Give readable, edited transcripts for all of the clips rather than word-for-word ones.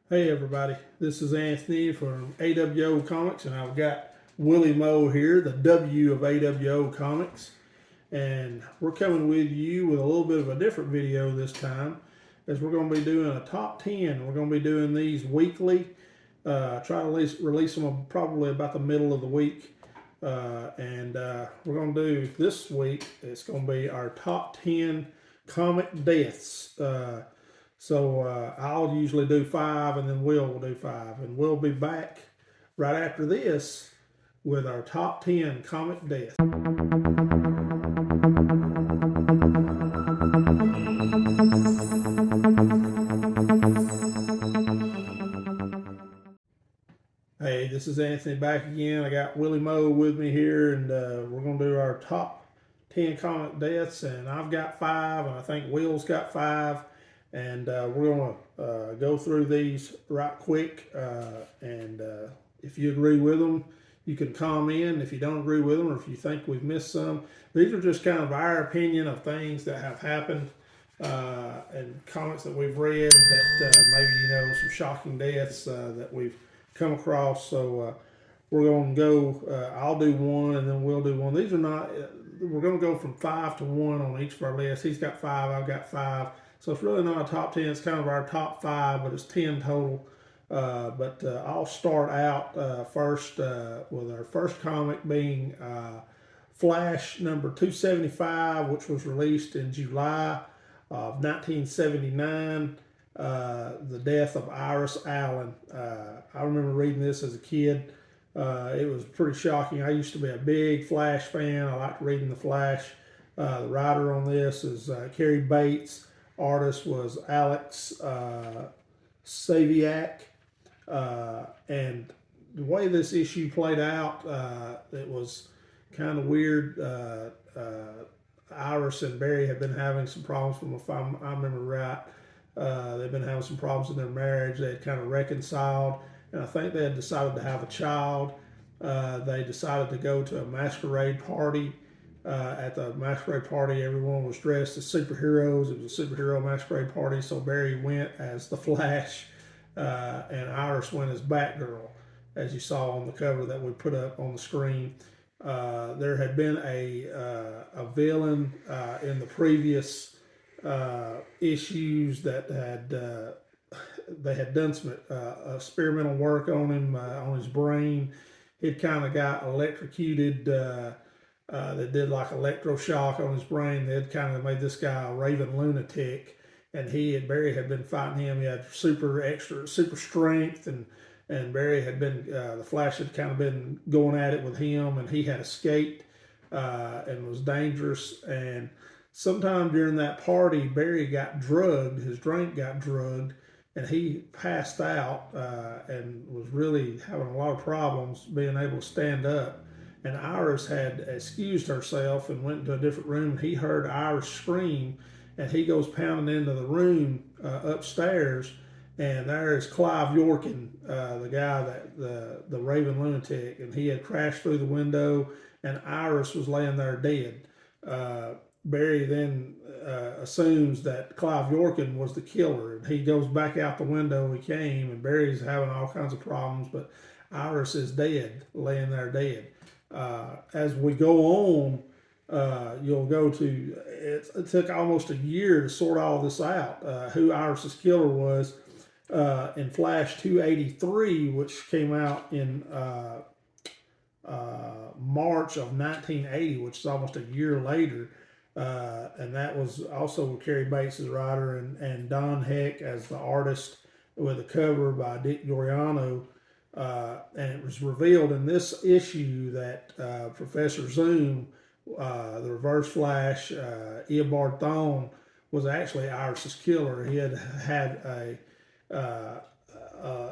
Hey everybody, this is Anthony from A.W.O Comics, and I've got Willie Moe here, the W of A.W.O Comics, and we're coming with you with a little bit of a different video this time, as we're going to be doing a top 10. We're going to be doing these weekly, try to release them probably about the middle of the week, and we're going to do this week, it's going to be our top 10 comic deaths. So I'll usually do 5, and then Will do 5. And we'll be back right after this with our top 10 comic deaths. Hey, this is Anthony back again. I got Willie Moe with me here, and we're going to do our top 10 comic deaths. And I've got 5, and I think Will's got 5. And we're going to go through these right quick. And if you agree with them, you can comment. If you don't agree with them, or if you think we've missed some, these are just kind of our opinion of things that have happened and comics that we've read that maybe, some shocking deaths that we've come across. So we're going to go, I'll do one, and then we'll do one. These are not, we're going to go from 5 to 1 on each of our lists. He's got 5, I've got 5. So it's really not a top 10. It's kind of our top 5, but it's 10 total. But I'll start out first with our first comic being Flash number 275, which was released in July of 1979. The death of Iris Allen. I remember reading this as a kid. It was pretty shocking. I used to be a big Flash fan. I liked reading the Flash. The writer on this is Cary Bates. Artist was Alex Saviak, and the way this issue played out, it was kind of weird. Iris and Barry had been having some problems, from if I remember right. They've been having some problems in their marriage. They had kind of reconciled, and I think they had decided to have a child. They decided to go to a masquerade party. At the masquerade party, everyone was dressed as superheroes. It was a superhero masquerade party, so Barry went as the Flash, and Iris went as Batgirl, as you saw on the cover that we put up on the screen. There had been a villain in the previous issues that had they had done some experimental work on him, on his brain. He'd kind of got electrocuted. They did like electroshock on his brain. They'd kind of made this guy a raving lunatic, and Barry had been fighting him. He had super strength, and Barry had been the Flash had kind of been going at it with him, and he had escaped and was dangerous. And sometime during that party, Barry got drugged. His drink got drugged, and he passed out and was really having a lot of problems being able to stand up. And Iris had excused herself and went into a different room. He heard Iris scream, and he goes pounding into the room upstairs, and there is Clive Yorkin, the guy that the Raven lunatic, and he had crashed through the window, and Iris was laying there dead. Barry then assumes that Clive Yorkin was the killer, and he goes back out the window he came, and Barry's having all kinds of problems, but Iris is dead, laying there dead. As we go on, you'll go to, it took almost a year to sort all this out, who Iris's killer was. In Flash 283, which came out in March of 1980, which is almost a year later, and that was also Cary Bates as writer, and Don Heck as the artist, with a cover by Dick Doriano. And it was revealed in this issue that Professor Zoom, the Reverse Flash, Eobard Thawne, was actually Iris's killer. He had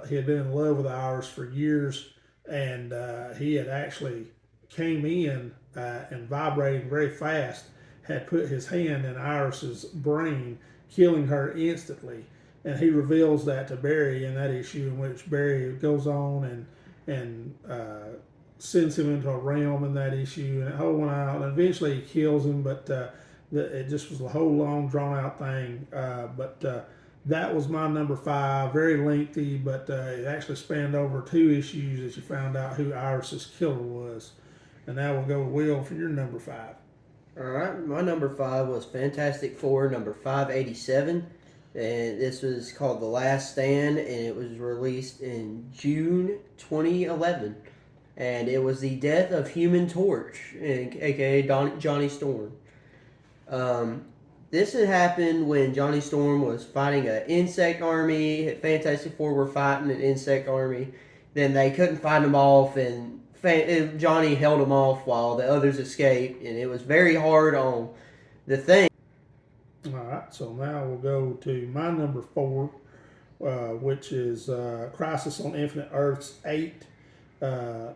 been in love with Iris for years, and he had actually came in and vibrating very fast, had put his hand in Iris's brain, killing her instantly. And he reveals that to Barry in that issue, in which Barry goes on and sends him into a realm in that issue, and it whole went out. And eventually he kills him, but it just was a whole long drawn out thing. But that was my number 5. Very lengthy, but it actually spanned over 2 issues as you found out who Iris's killer was. And now we'll go to Will for your number 5. All right, my number 5 was Fantastic Four number 587, and this was called The Last Stand, and it was released in June 2011. And it was the death of Human Torch, aka Johnny Storm. Um, this had happened when Johnny Storm was fighting an insect army. Fantastic Four were fighting an insect army. Then they couldn't fight them off, and Johnny held them off while the others escaped. And it was very hard on the Thing. All right, so now we'll go to my number 4, which is Crisis on Infinite Earths 8.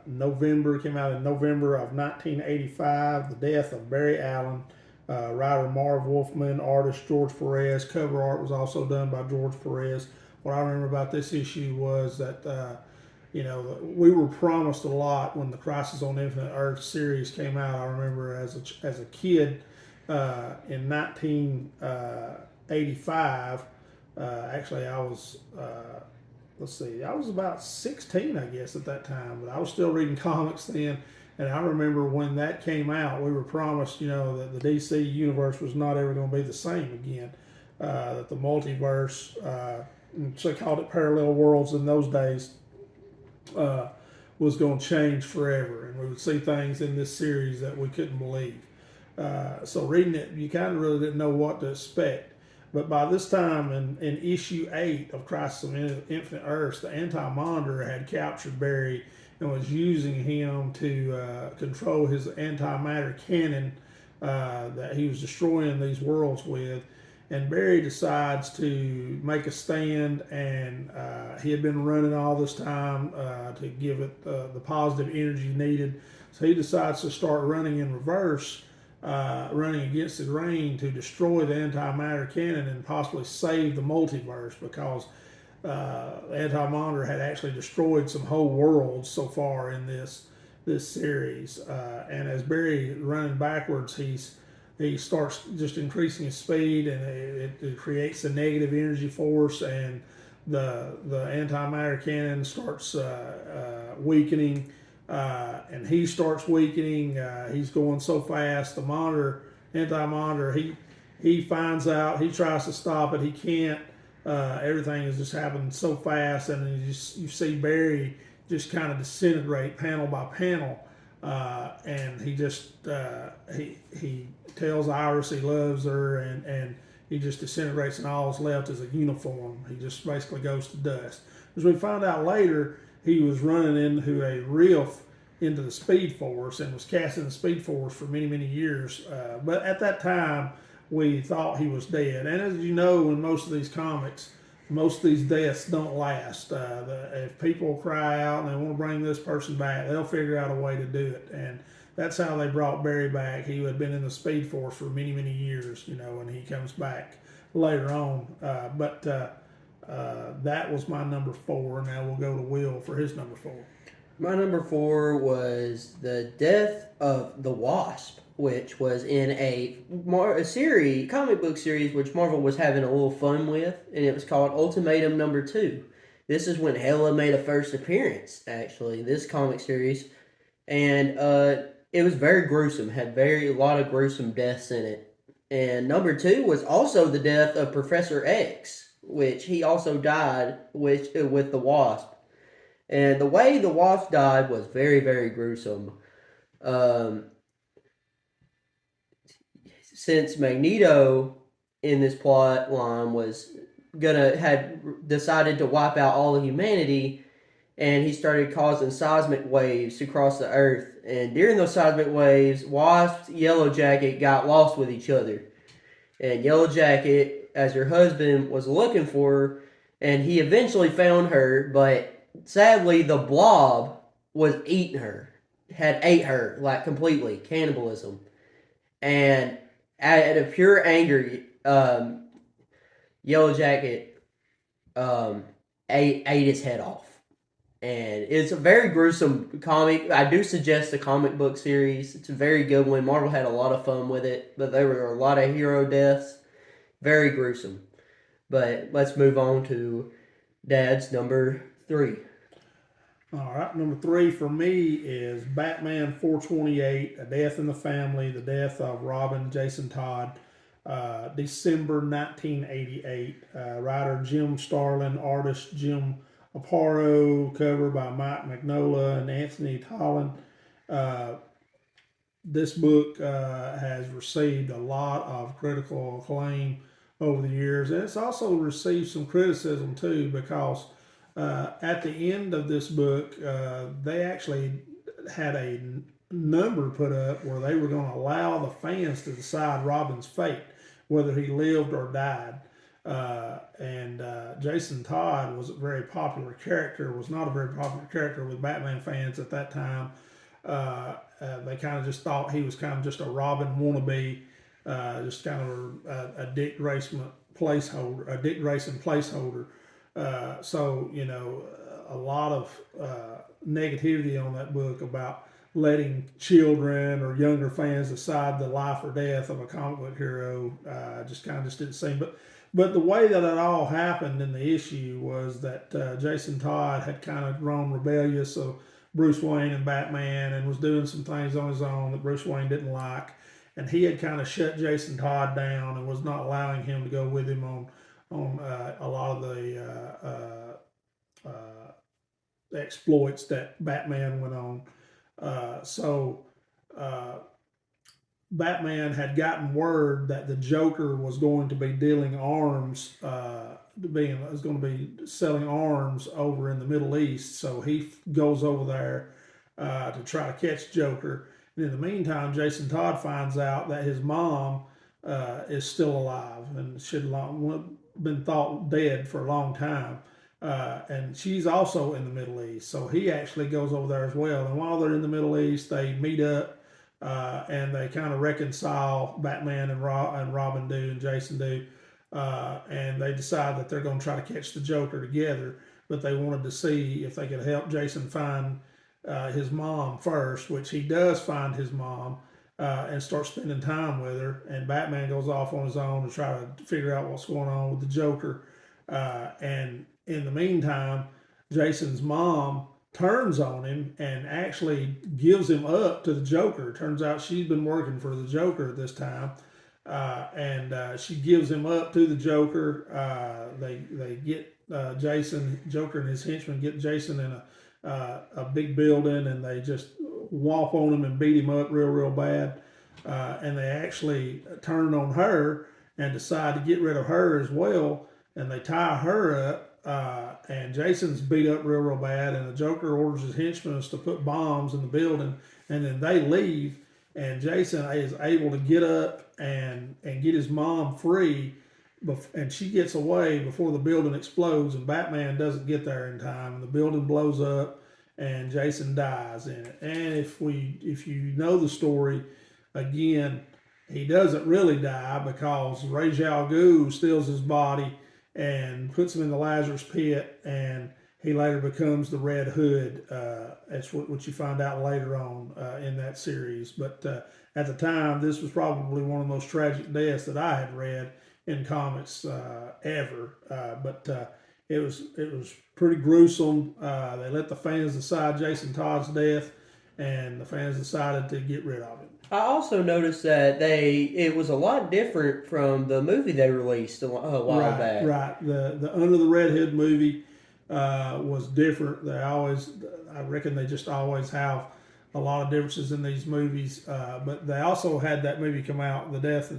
November came out in November of 1985. The death of Barry Allen, writer Marv Wolfman, artist George Perez. Cover art was also done by George Perez. What I remember about this issue was that we were promised a lot when the Crisis on Infinite Earth series came out. I remember as a kid in 1985. Actually, I was. I was about 16, I guess, at that time, but I was still reading comics then. And I remember when that came out, we were promised, that the DC universe was not ever going to be the same again. That the multiverse, so they called it parallel worlds in those days, was going to change forever. And we would see things in this series that we couldn't believe. So reading it, you kind of really didn't know what to expect. But by this time, in issue 8 of Crisis on Infinite Earths, the Anti-Monitor had captured Barry and was using him to control his antimatter cannon that he was destroying these worlds with. And Barry decides to make a stand, and he had been running all this time to give it the positive energy needed. So he decides to start running in reverse, running against the grain to destroy the antimatter cannon and possibly save the multiverse, because Anti-Monitor had actually destroyed some whole worlds so far in this series. And as Barry running backwards, he starts just increasing his speed, and it creates a negative energy force, and the antimatter cannon starts weakening. And he starts weakening. He's going so fast. The anti-monitor, he finds out. He tries to stop it. He can't. Everything is just happening so fast, and you see Barry just kind of disintegrate panel by panel. And he just he tells Iris he loves her, and he just disintegrates, and all that's left is a uniform. He just basically goes to dust. As we find out later, he was running into a rift into the Speed Force and was casting the Speed Force for many, many years. But at that time, we thought he was dead. And as you know, in most of these comics, most of these deaths don't last. If people cry out and they want to bring this person back, they'll figure out a way to do it. And that's how they brought Barry back. He had been in the Speed Force for many, many years, and he comes back later on. But that was my number 4. Now we'll go to Will for his number 4. My number 4 was the death of the Wasp, which was in a comic book series, which Marvel was having a little fun with, and it was called Ultimatum number 2. This is when Hela made a first appearance, actually, this comic series, and it was very gruesome, had a lot of gruesome deaths in it. And number 2 was also the death of Professor X, which he also died with the Wasp. And the way the Wasp died was very, very gruesome. Since Magneto in this plot line had decided to wipe out all of humanity, and he started causing seismic waves across the Earth. And during those seismic waves, Wasp, Yellow Jacket got lost with each other. And Yellow Jacket, as her husband, was looking for her, and he eventually found her, but sadly, the Blob was eating her, had ate her, like, completely, cannibalism. And out of pure anger, Yellow Jacket ate his head off. And it's a very gruesome comic. I do suggest the comic book series. It's a very good one. Marvel had a lot of fun with it, but there were a lot of hero deaths. Very gruesome. But let's move on to Dad's number 3. All right, number 3 for me is Batman 428, A Death in the Family, the death of Robin Jason Todd, December 1988. Writer Jim Starlin, artist Jim Aparo, cover by Mike Magnola and Anthony Tollin. Uh, this book has received a lot of critical acclaim over the years, and it's also received some criticism too because at the end of this book, they actually had a number put up where they were going to allow the fans to decide Robin's fate, whether he lived or died. And Jason Todd was a very popular character, was not a very popular character with Batman fans at that time. They kind of just thought he was kind of just a Robin wannabe, just kind of a Dick Grayson placeholder. So a lot of negativity on that book about letting children or younger fans decide the life or death of a comic book hero. Just didn't seem. But the way that it all happened in the issue was that Jason Todd had kind of grown rebellious. So Bruce Wayne and Batman, and was doing some things on his own that Bruce Wayne didn't like, and he had kind of shut Jason Todd down and was not allowing him to go with him on a lot of the exploits that Batman went on. So Batman had gotten word that the Joker was going to be dealing arms, was going to be selling arms over in the Middle East. So he goes over there to try to catch Joker. And in the meantime, Jason Todd finds out that his mom is still alive and should have been thought dead for a long time. And she's also in the Middle East. So he actually goes over there as well. And while they're in the Middle East, they meet up. And they kind of reconcile. Batman and Robin do, and Jason do, and they decide that they're going to try to catch the Joker together. But they wanted to see if they could help Jason find his mom first, which he does find his mom and start spending time with her. And Batman goes off on his own to try to figure out what's going on with the Joker. And in the meantime, Jason's mom turns on him and actually gives him up to the Joker. Turns out she's been working for the Joker at this time, and she gives him up to the Joker. They get Joker and his henchmen get Jason in a big building, and they just whop on him and beat him up real bad. And they actually turn on her and decide to get rid of her as well, and they tie her up. And Jason's beat up real bad, and the Joker orders his henchmen to put bombs in the building, and then they leave, and Jason is able to get up and get his mom free, and she gets away before the building explodes, and Batman doesn't get there in time, and the building blows up, and Jason dies in it. And if you know the story, again, he doesn't really die because Ra's al Ghul steals his body and puts him in the Lazarus pit, and he later becomes the Red Hood. That's what you find out later on in that series. But at the time, this was probably one of the most tragic deaths that I had read in comics ever. But it was pretty gruesome. They let the fans decide Jason Todd's death, and the fans decided to get rid of him. I also noticed that it was a lot different from the movie they released a while back. Right. The Under the Red Hood movie was different. I reckon they just always have a lot of differences in these movies. But they also had that movie come out, A Death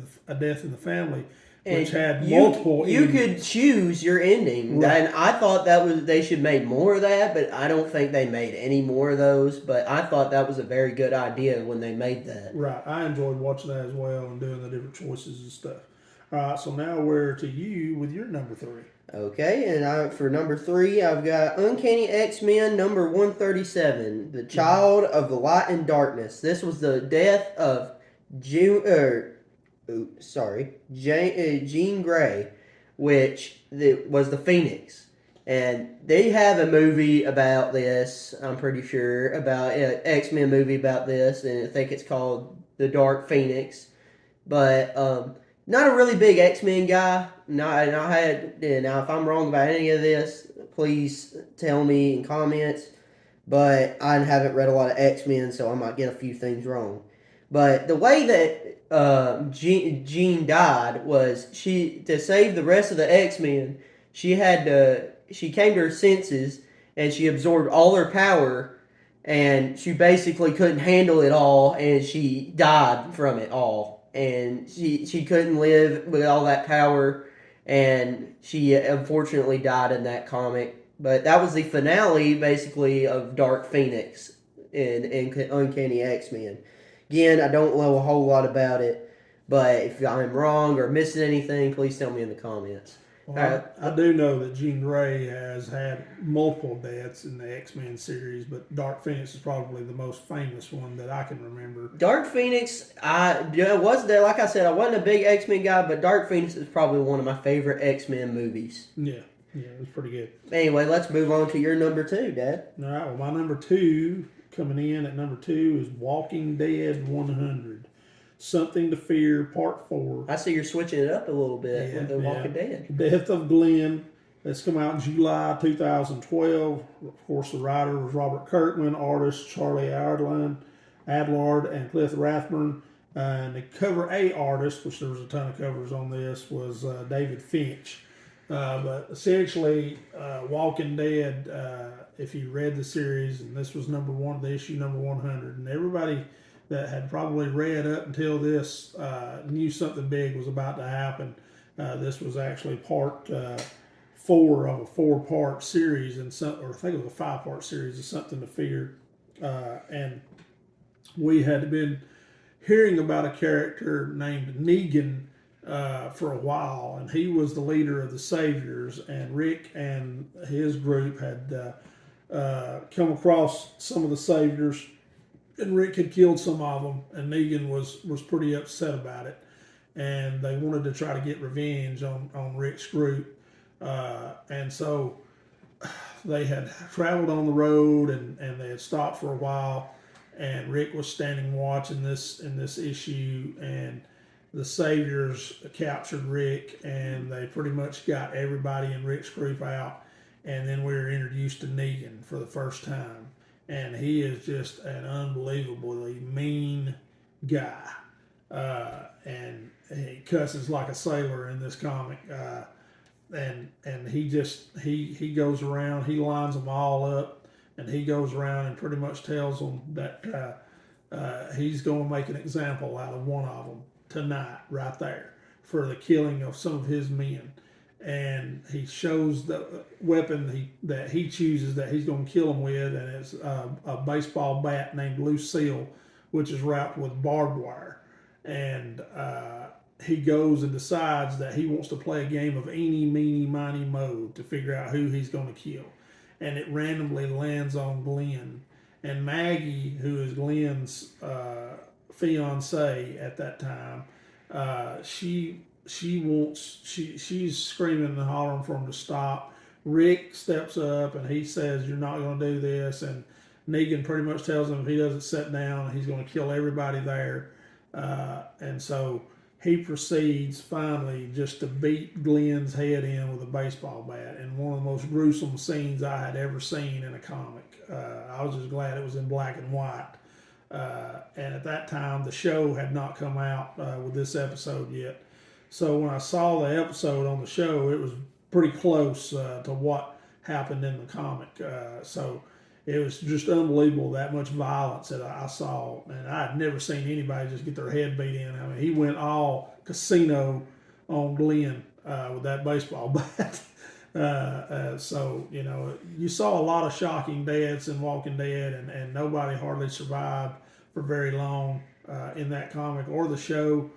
in the Family, which had multiple. You could choose your ending, right. And I thought they should make more of that, but I don't think they made any more of those. But I thought that was a very good idea when they made that. Right, I enjoyed watching that as well and doing the different choices and stuff. All right, so now we're to you with your number 3. Okay, and for number 3, I've got Uncanny X-Men number 137, The Child of the Light and Darkness. This was the death of Jean Grey, which was the Phoenix. And they have a movie about this, I'm pretty sure, about an X-Men movie about this, and I think it's called The Dark Phoenix. But Not a really big X-Men guy. Not, and I had, now if I'm wrong about any of this, please tell me in comments. But I haven't read a lot of X-Men, so I might get a few things wrong. But the way that Jean died was to save the rest of the X-Men, she came to her senses and she absorbed all her power, and she basically couldn't handle it all, and she died from it all, and she couldn't live with all that power, and she unfortunately died in that comic. But that was the finale, basically, of Dark Phoenix in Uncanny X-Men. Again, I don't know a whole lot about it, but if I'm wrong or missing anything, please tell me in the comments. Well, I do know that Jean Grey has had multiple deaths in the X-Men series, but Dark Phoenix is probably the most famous one that I can remember. Dark Phoenix, was there. Like I said, I wasn't a big X-Men guy, but Dark Phoenix is probably one of my favorite X-Men movies. Yeah, it was pretty good. Anyway, let's move on to your number 2, Dad. All right, well, my number 2, coming in at number 2, is Walking Dead 100. Something to Fear, Part 4. I see you're switching it up a little bit with The Walking Dead. Death of Glenn. That's come out in July 2012. Of course, the writer was Robert Kirkman, artist Charlie Adlard, and Cliff Rathburn. And the cover A artist, which there was a ton of covers on this, was David Finch. But essentially, Walking Dead, if you read the series, and this was the issue number 100, and everybody that had probably read up until this knew something big was about to happen. This was actually part 4 of a 4-part series, or I think it was a 5-part series of Something to Fear. And we had been hearing about a character named Negan for a while, and he was the leader of the Saviors, and Rick and his group had come across some of the Saviors, and Rick had killed some of them, and Negan was pretty upset about it, and they wanted to try to get revenge on Rick's group, and so they had traveled on the road, and they had stopped for a while, and Rick was standing watch in this issue, and the Saviors captured Rick, and they pretty much got everybody in Rick's group out, and then we were introduced to Negan for the first time. And he is just an unbelievably mean guy. And he cusses like a sailor in this comic. And he goes around, he lines them all up, and he goes around and pretty much tells them that he's going to make an example out of one of them tonight, right there, for the killing of some of his men. And he shows the weapon that he chooses that he's going to kill him with, and it's a baseball bat named Lucille, which is wrapped with barbed wire. And he goes and decides that he wants to play a game of eeny, meeny, miny, moe to figure out who he's going to kill. And it randomly lands on Glenn. And Maggie, who is Glenn's fiance at that time, she's screaming and hollering for him to stop. Rick steps up and he says, "You're not going to do this." And Negan pretty much tells him if he doesn't sit down, he's going to kill everybody there. And so he proceeds finally just to beat Glenn's head in with a baseball bat, and one of the most gruesome scenes I had ever seen in a comic. I was just glad it was in black and white. And at that time, the show had not come out with this episode yet. So when I saw the episode on the show, it was pretty close to what happened in the comic. So it was just unbelievable, that much violence that I saw. And I had never seen anybody just get their head beat in. I mean, he went all casino on Glenn with that baseball bat. So, you saw a lot of shocking deaths in Walking Dead, and nobody hardly survived for very long in that comic or the show.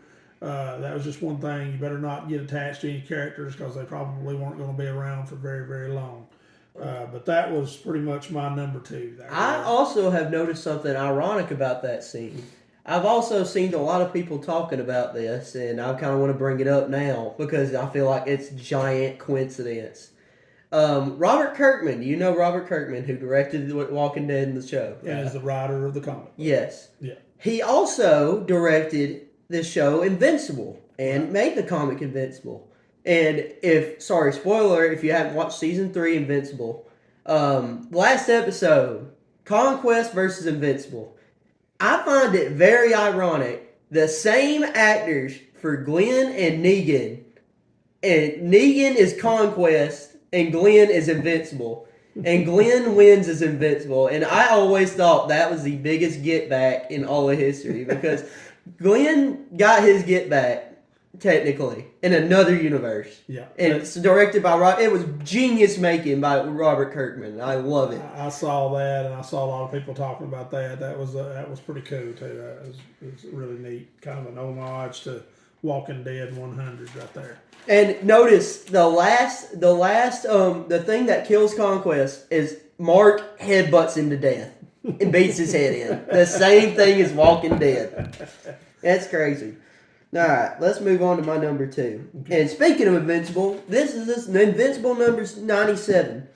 That was just one thing. You better not get attached to any characters because they probably weren't going to be around for very, very long. But that was pretty much my number 2. I also have noticed something ironic about that scene. I've also seen a lot of people talking about this, and I kind of want to bring it up now because I feel like it's giant coincidence. Robert Kirkman, do you know Robert Kirkman, who directed Walking Dead in the show? And is the writer of the comic. Yes. Yeah. He also directed the show Invincible. and made the comic Invincible. And spoiler, if you haven't watched season 3 Invincible, last episode, Conquest versus Invincible. I find it very ironic. The same actors for Glenn and Negan is Conquest, and Glenn is Invincible. And Glenn wins as Invincible. And I always thought that was the biggest get back in all of history because Glenn got his get back, technically, in another universe. Yeah. And it's directed by it was genius making by Robert Kirkman. I love it. I saw that, and I saw a lot of people talking about that. That was pretty cool too. It was really neat, kind of an homage to Walking Dead 100 right there. And notice the thing that kills Conquest is Mark headbutts him to death and beats his head in. The same thing as Walking Dead. That's crazy. All right, let's move on to my number 2. Okay. And speaking of Invincible, this is Invincible number 97.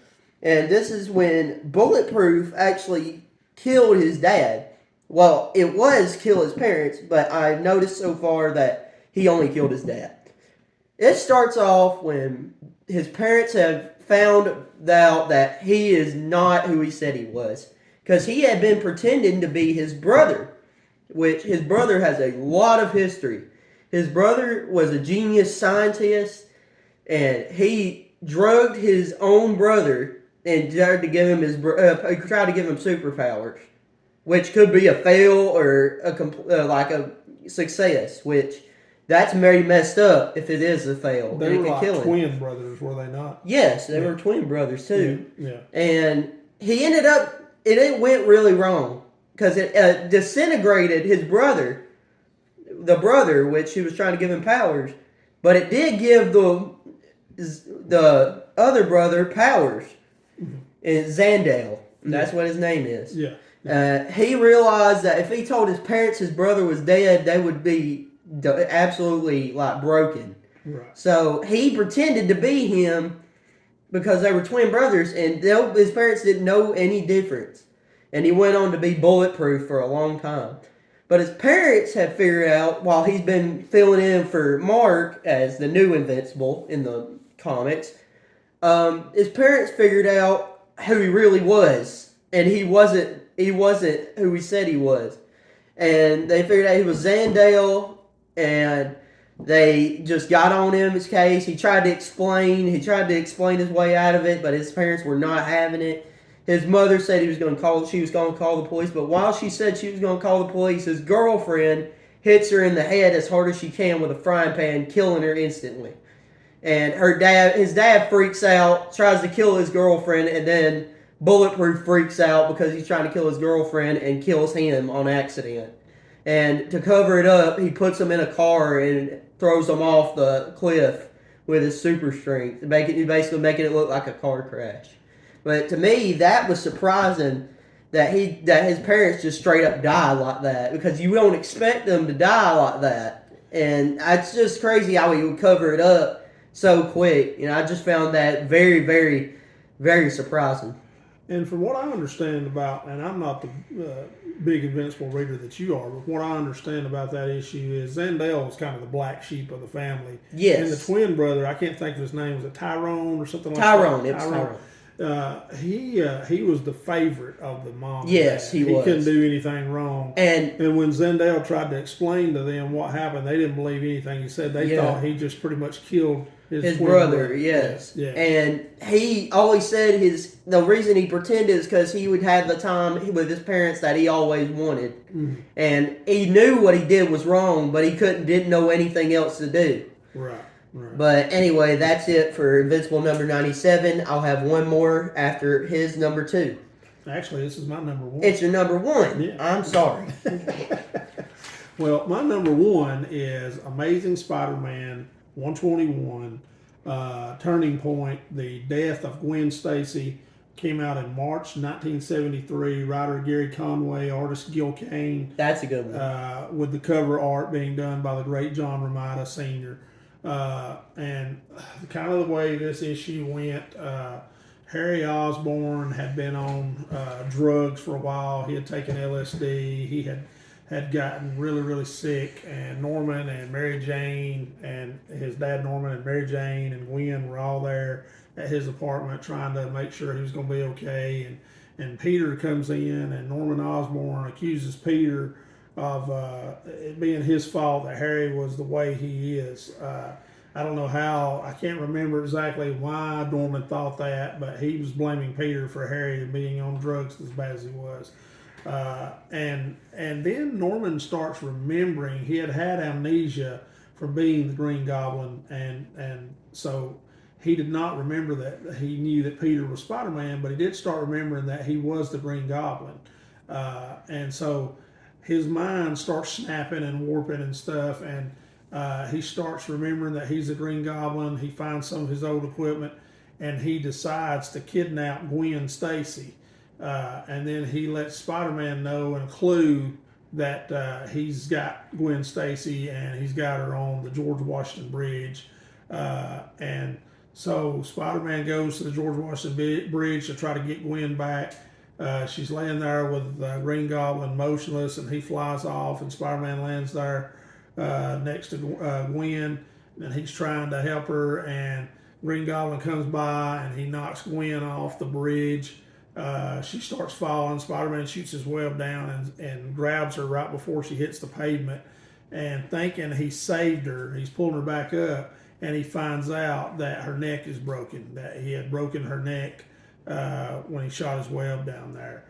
And this is when Bulletproof actually killed his dad. Well, it was kill his parents, but I've noticed so far that he only killed his dad. It starts off when his parents have found out that he is not who he said he was. Because he had been pretending to be his brother, which his brother has a lot of history. His brother was a genius scientist, and he drugged his own brother and tried to give him superpowers, which could be a fail or a success, which that's very messed up if it is a fail. They were like twin brothers, were they not? Yes, they were twin brothers too. Yeah. And he ended up, it went really wrong because it disintegrated his brother, the brother, which he was trying to give him powers, but it did give the other brother powers. Is Zandale. That's what his name is. Yeah. He realized that if he told his parents his brother was dead, they would be absolutely broken. Right. So he pretended to be him because they were twin brothers, and his parents didn't know any difference. And he went on to be Bulletproof for a long time. But his parents have figured out, while he's been filling in for Mark as the new Invincible in the comics, his parents figured out who he really was, and he wasn't who he said he was. And they figured out he was Zandale, and they just got on him, his case. He tried to explain his way out of it, but his parents were not having it. His mother said she was going to call the police, but while she said she was going to call the police, his girlfriend hits her in the head as hard as she can with a frying pan, killing her instantly. And his dad freaks out, tries to kill his girlfriend, and then Bulletproof freaks out because he's trying to kill his girlfriend and kills him on accident. And to cover it up, he puts him in a car and throws him off the cliff with his super strength, basically making it look like a car crash. But to me, that was surprising that his parents just straight up die like that, because you don't expect them to die like that. And it's just crazy how he would cover it up so quick. I just found that very, very, very surprising. And from what I understand about, and I'm not the big Invincible reader that you are, but what I understand about that issue is Zandale was kind of the black sheep of the family. Yes. And the twin brother, I can't think of his name, was it Tyrone or something like Tyrone, that? It was Tyrone. He was the favorite of the mom. Yes, he was. He couldn't do anything wrong. And when Zandale tried to explain to them what happened, they didn't believe anything he said. They thought he just pretty much killed his brother. Yes. Yeah. And he always said the reason he pretended is because he would have the time with his parents that he always wanted. Mm-hmm. And he knew what he did was wrong, but he didn't know anything else to do. Right. Right. But anyway, that's it for Invincible number 97. I'll have one more after his number 2. Actually, this is my number 1. It's your number 1. Yeah. I'm sorry. Well, my number 1 is Amazing Spider-Man 121, Turning Point. The Death of Gwen Stacy came out in March 1973. Writer Gary Conway, artist Gil Kane. That's a good one. With the cover art being done by the great John Romita Sr. And kind of the way this issue went, Harry Osborn had been on drugs for a while. He had taken LSD. He had had gotten really, really sick, and Norman and Mary Jane and his dad Norman and Mary Jane and Gwen were all there at his apartment trying to make sure he was going to be okay. And Peter comes in, and Norman Osborn accuses Peter of it being his fault that Harry was the way he is. I don't know how, I can't remember exactly why Norman thought that, but he was blaming Peter for Harry being on drugs as bad as he was. And then Norman starts remembering he had amnesia from being the Green Goblin, and so he did not remember that he knew that Peter was Spider-Man, but he did start remembering that he was the Green Goblin, and so his mind starts snapping and warping and stuff, and he starts remembering that he's the Green Goblin. He finds some of his old equipment, and he decides to kidnap Gwen Stacy. And then he lets Spider-Man know and Clue that he's got Gwen Stacy and he's got her on the George Washington Bridge. And so Spider-Man goes to the George Washington Bridge to try to get Gwen back. She's laying there with Green Goblin motionless, and he flies off, and Spider-Man lands there next to Gwen, and he's trying to help her, and Green Goblin comes by and he knocks Gwen off the bridge. She starts falling. Spider-Man shoots his web down and grabs her right before she hits the pavement. And thinking he saved her, he's pulling her back up, and he finds out that her neck is broken, that he had broken her neck when he shot his web down there.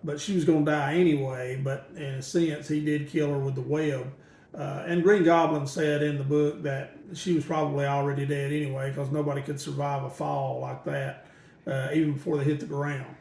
But she was going to die anyway, but in a sense, he did kill her with the web. And Green Goblin said in the book that she was probably already dead anyway, because nobody could survive a fall like that. Even before they hit the ground.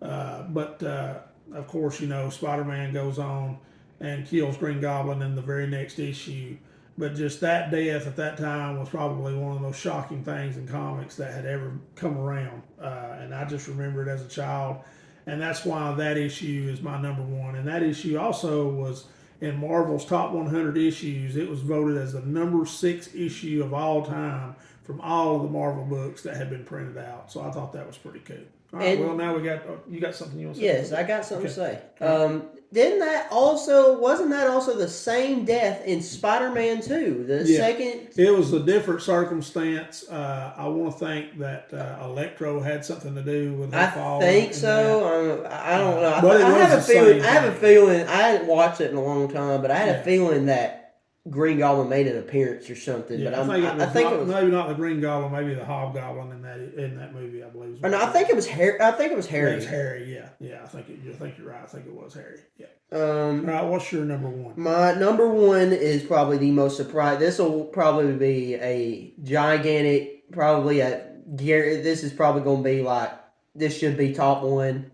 But of course, Spider-Man goes on and kills Green Goblin in the very next issue. But just that death at that time was probably one of the most shocking things in comics that had ever come around. And I just remember it as a child. And that's why that issue is my number one. And that issue also was in Marvel's top 100 issues. It was voted as the number 6 issue of all time from all of the Marvel books that had been printed out. So I thought that was pretty cool. All right, well, now you got something you want to say? Yes, I got something to say. Wasn't that also the same death in Spider-Man 2? The second? It was a different circumstance. I want to think that Electro had something to do with her fall. I think so. I don't know. I have a feeling, I hadn't watched it in a long time, but I had a feeling that Green Goblin made an appearance or something, yeah, but I think it was maybe not the Green Goblin, maybe the Hobgoblin in that movie, I believe. Or no, I think it was Harry. It was Harry. Yeah. I think you're right. I think it was Harry. Yeah. All right. What's your number one? My number one is probably the most surprising. This will probably be a gigantic. This is probably going to be like, this should be top one.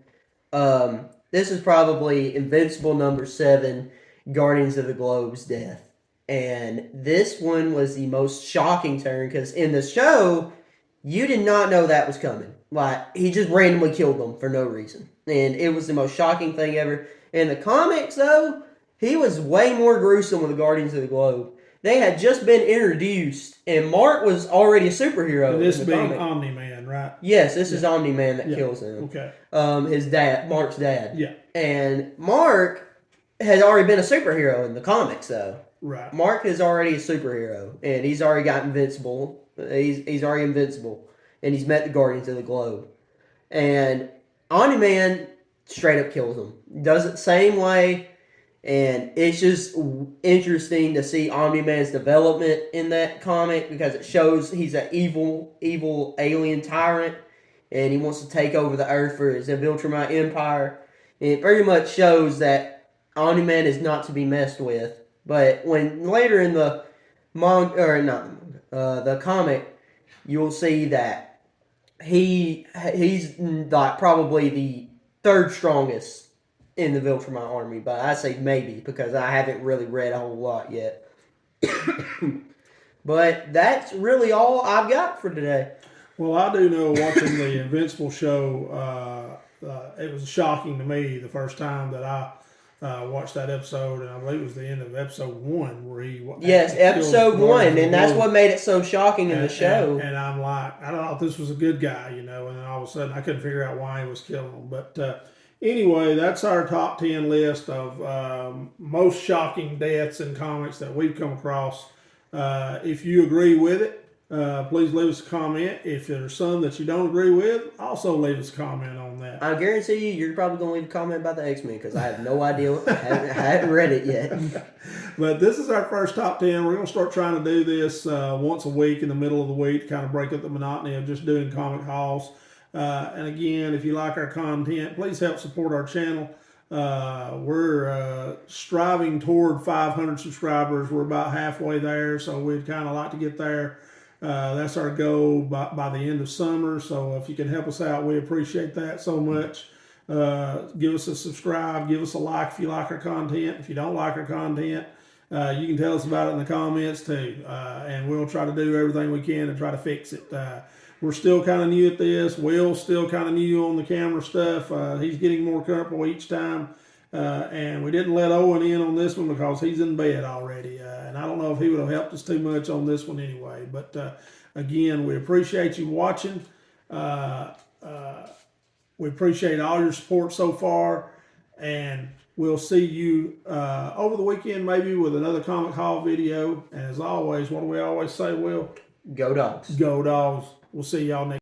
This is probably Invincible number 7, Guardians of the Globe's death. And this one was the most shocking turn, because in the show, you did not know that was coming. Like, he just randomly killed them for no reason. And it was the most shocking thing ever. In the comics, though, he was way more gruesome with the Guardians of the Globe. They had just been introduced, and Mark was already a superhero. And this being Omni-Man, right? Yes, this is Omni-Man that kills him. Okay. His dad, Mark's dad. Yeah. And Mark has already been a superhero in the comics, though. Right. Mark is already a superhero, and he's already got invincible. He's already invincible, and he's met the Guardians of the Globe. And Omni-Man straight up kills him. Does it the same way, and it's just interesting to see Omni-Man's development in that comic, because it shows he's an evil alien tyrant, and he wants to take over the Earth for his Viltrumite Empire. And it pretty much shows that Omni-Man is not to be messed with. But when later in the the comic, you'll see that he's like probably the third strongest in the Viltrumite army. But I say maybe, because I haven't really read a whole lot yet. But that's really all I've got for today. Well, I do know, watching the Invincible show, it was shocking to me the first time that I watched that episode, and I believe it was the end of episode 1 where he episode 1, and that's what made it so shocking in the show. And I'm like, I thought this was a good guy, and then all of a sudden I couldn't figure out why he was killing him. But anyway, that's our top 10 list of most shocking deaths in comics that we've come across. If you agree with it, please leave us a comment. If there's some that you don't agree with, also leave us a comment on that. I guarantee you're probably going to leave a comment about the X-Men because I have no idea. I haven't read it yet. But this is our first top 10. We're going to start trying to do this once a week in the middle of the week to kind of break up the monotony of just doing comic hauls. And again, if you like our content, please help support our channel. We're striving toward 500 subscribers. We're about halfway there, so we'd kind of like to get there. That's our goal by the end of summer. So if you can help us out, we appreciate that so much. Give us a subscribe, give us a like if you like our content. If you don't like our content, you can tell us about it in the comments too. And we'll try to do everything we can to try to fix it. We're still kind of new at this. Will's still kind of new on the camera stuff. He's getting more comfortable each time. And we didn't let Owen in on this one because he's in bed already. And I don't know if he would have helped us too much on this one anyway. But again, we appreciate you watching. We appreciate all your support so far. And we'll see you over the weekend maybe with another comic haul video. And as always, what do we always say, Will? Go Dogs. Go Dogs. We'll see y'all next